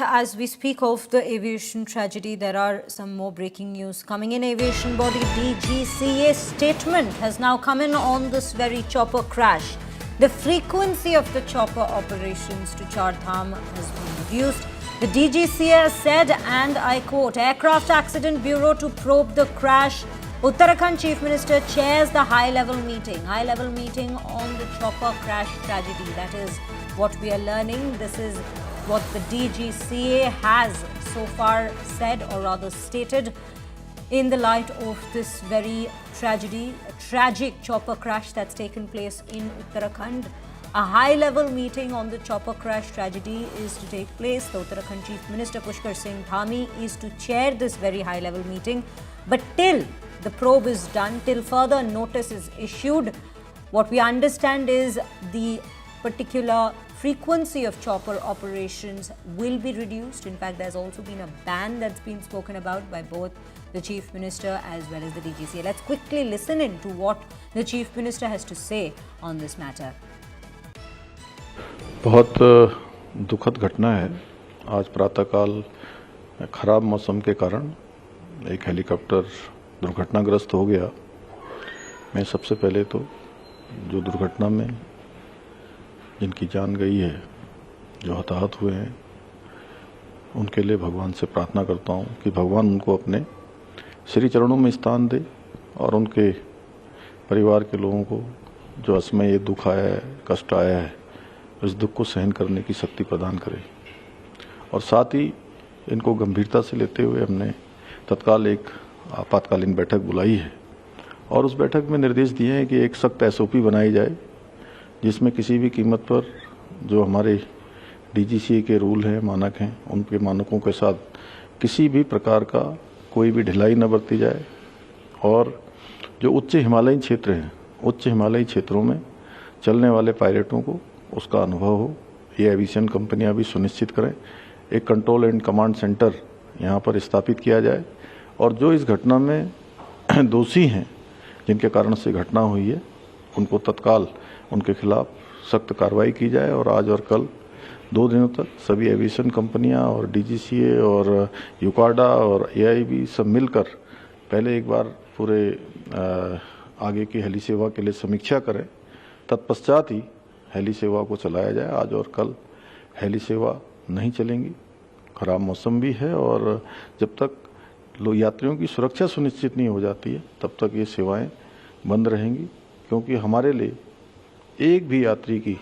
as we speak of the aviation tragedy, there are some more breaking news coming in. Aviation body DGCA statement has now come in on this very chopper crash. The frequency of the chopper operations to Char Dham has been reduced. The DGCA said, and I quote, Aircraft Accident Bureau to probe the crash. Uttarakhand Chief Minister chairs the high-level meeting on the chopper crash tragedy. That is what we are learning. This is what the DGCA has so far said, or rather stated, in the light of this very tragedy, a tragic chopper crash that's taken place in Uttarakhand. A high-level meeting on the chopper crash tragedy is to take place. The Uttarakhand Chief Minister Pushkar Singh Dhami is to chair this very high-level meeting. But till the probe is done, till further notice is issued, what we understand is the particular frequency of chopper operations will be reduced. In fact, there's also been a ban that's been spoken about by both the Chief Minister as well as the DGCA. Let's quickly listen in to what the Chief Minister has to say on this matter. बहुत दुखद घटना है। आज प्रातःकाल खराब मौसम के कारण एक हेलीकॉप्टर दुर्घटनाग्रस्त हो गया। मैं सबसे पहले तो जो दुर्घटना में जिनकी जान गई है, जो हताहत हुए हैं, उनके लिए भगवान से प्रार्थना करता हूं कि भगवान उनको अपने श्री चरणों में स्थान दे और उनके परिवार के लोगों को जो असमय ये दुख आया है, कष्ट आया है, इस दुख को सहन करने की शक्ति प्रदान करे। और साथ ही इनको गंभीरता से लेते हुए हमने तत्काल एक आपातकालीन बैठक बुलाई है और उस बैठक में निर्देश दिए हैं कि एक सख्त एसओपी बनाई जाए, जिसमें किसी भी कीमत पर जो हमारे डीजीसीए के रूल हैं, मानक हैं, उनके मानकों के साथ किसी भी प्रकार का कोई भी ढिलाई न बरती जाए और जो उच्च हिमालयी क्षेत्र हैं, उच्च हिमालयी क्षेत्रों में चलने वाले पायलटों को उसका अनुभव हो, ये एविएशन कंपनियां भी सुनिश्चित करें। एक कंट्रोल एंड कमांड सेंटर यहाँ पर स्थापित किया जाए और जो इस घटना में दोषी हैं, जिनके कारण से घटना हुई है, उनको तत्काल उनके खिलाफ सख्त कार्रवाई की जाए। और आज और कल 2 दिनों तक सभी एविएशन कंपनियां और डीजीसीए और यूकाडा और एआईबी सब मिलकर पहले एक बार पूरे आगे की हेली सेवा के लिए समीक्षा करें, तत्पश्चात ही हेली सेवा को चलाया जाए। आज और कल हेली सेवा नहीं चलेंगी, खराब मौसम भी है और जब तक यात्रियों की सुरक्षा सुनिश्चित नहीं हो जाती है, तब तक ये सेवाएं बंद रहेंगी, क्योंकि हमारे लिए एक भी यात्री की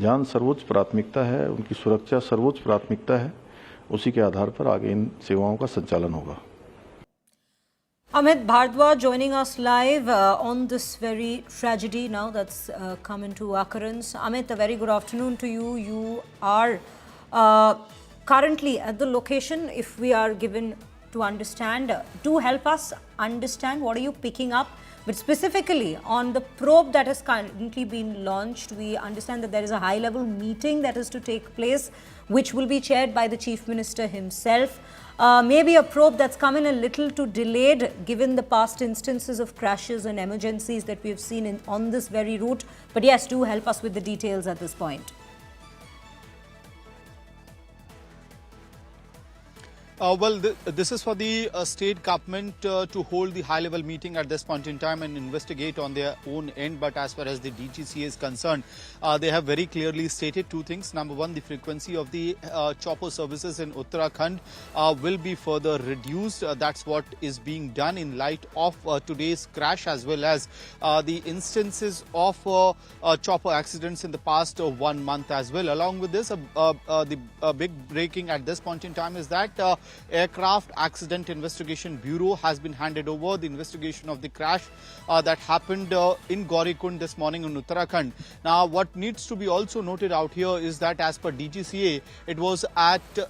जान सर्वोच्च प्राथमिकता है, उनकी सुरक्षा सर्वोच्च प्राथमिकता है। उसी के आधार पर आगे इन सेवाओं का संचालन होगा। Amit Bhardwaj joining us live on this very tragedy now that's come into occurrence. Amit, a very good afternoon to you. You are currently at the location, if we are given to understand. Do help us understand what are you picking up, but specifically on the probe that has currently been launched. We understand that there is a high-level meeting that is to take place, which will be chaired by the Chief Minister himself. Maybe a probe that's come in a little too delayed given the past instances of crashes and emergencies that we've seen on this very route. But yes, do help us with the details at this point. This is for the state government to hold the high-level meeting at this point in time and investigate on their own end. But as far as the DGCA is concerned, they have very clearly stated 2 things. Number one, the frequency of the chopper services in Uttarakhand will be further reduced. That's what is being done in light of today's crash, as well as the instances of chopper accidents in the past 1 month as well. Along with this, the big breaking at this point in time is that Aircraft Accident Investigation Bureau has been handed over the investigation of the crash that happened in Gaurikund this morning in Uttarakhand. Now, what needs to be also noted out here is that as per DGCA, it was at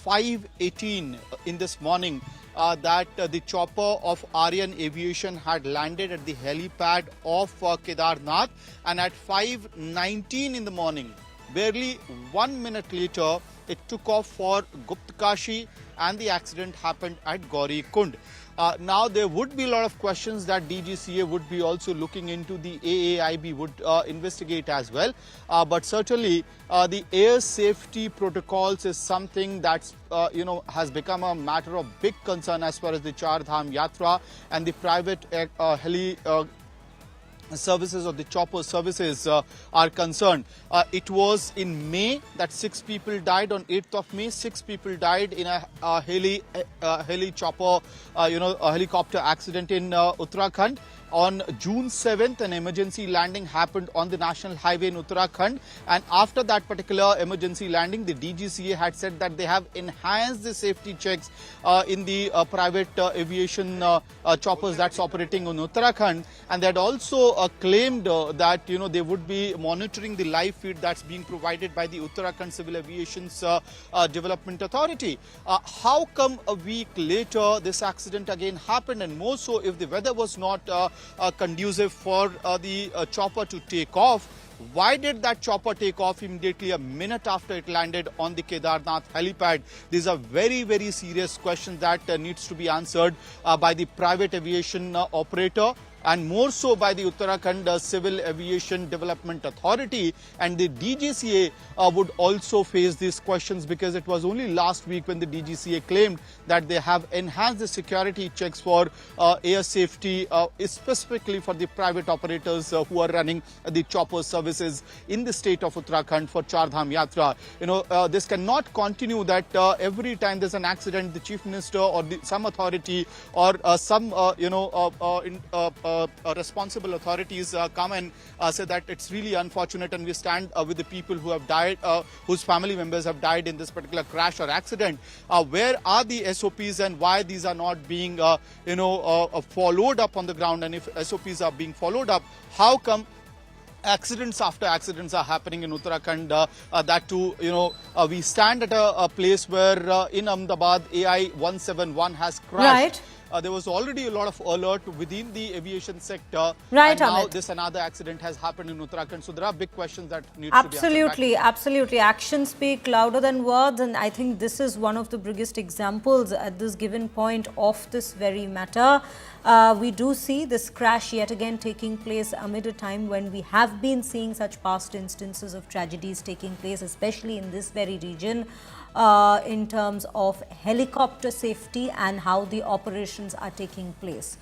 5:18 in this morning that the chopper of Aryan Aviation had landed at the helipad of Kedarnath, and at 5:19 in the morning Barely 1 minute later, it took off for Guptkashi and the accident happened at Gaurikund. Now, there would be a lot of questions that DGCA would be also looking into, the AAIB would investigate as well. But certainly, the air safety protocols is something that's, has become a matter of big concern as far as the Char Dham Yatra and the private heli services or the chopper services are concerned. It was in May that 6 people died. On 8th of May, 6 people died in a heli chopper, a helicopter accident in Uttarakhand. On June 7th, an emergency landing happened on the national highway in Uttarakhand. And after that particular emergency landing, the DGCA had said that they have enhanced the safety checks in the private aviation choppers that's operating in Uttarakhand. And they had also claimed that, they would be monitoring the live feed that's being provided by the Uttarakhand Civil Aviation's Development Authority. How come a week later this accident again happened, and more so if the weather was not conducive for the chopper to take off? Why did that chopper take off immediately a minute after it landed on the Kedarnath helipad? These are very, very serious questions that needs to be answered by the private aviation operator, and more so by the Uttarakhand Civil Aviation Development Authority. And the DGCA would also face these questions, because it was only last week when the DGCA claimed that they have enhanced the security checks for air safety, specifically for the private operators who are running the chopper services in the state of Uttarakhand for Char Dham Yatra. This cannot continue that every time there's an accident, the Chief Minister or some authority or some responsible authorities come and say that it's really unfortunate, and we stand with the people who have died, whose family members have died in this particular crash or accident. Where are the SOPs, and why these are not being followed up on the ground? And if SOPs are being followed up, how come accidents after accidents are happening in Uttarakhand? That too, we stand at a place where in Ahmedabad, AI 171 has crashed. Right. There was already a lot of alert within the aviation sector. Right, and now Amit. this another accident has happened in Uttarakhand. So there are big questions that need to be answered. Absolutely. Actions speak louder than words, and I think this is one of the biggest examples at this given point of this very matter. We do see this crash yet again taking place amid a time when we have been seeing such past instances of tragedies taking place, especially in this very region, in terms of helicopter safety and how the operations are taking place.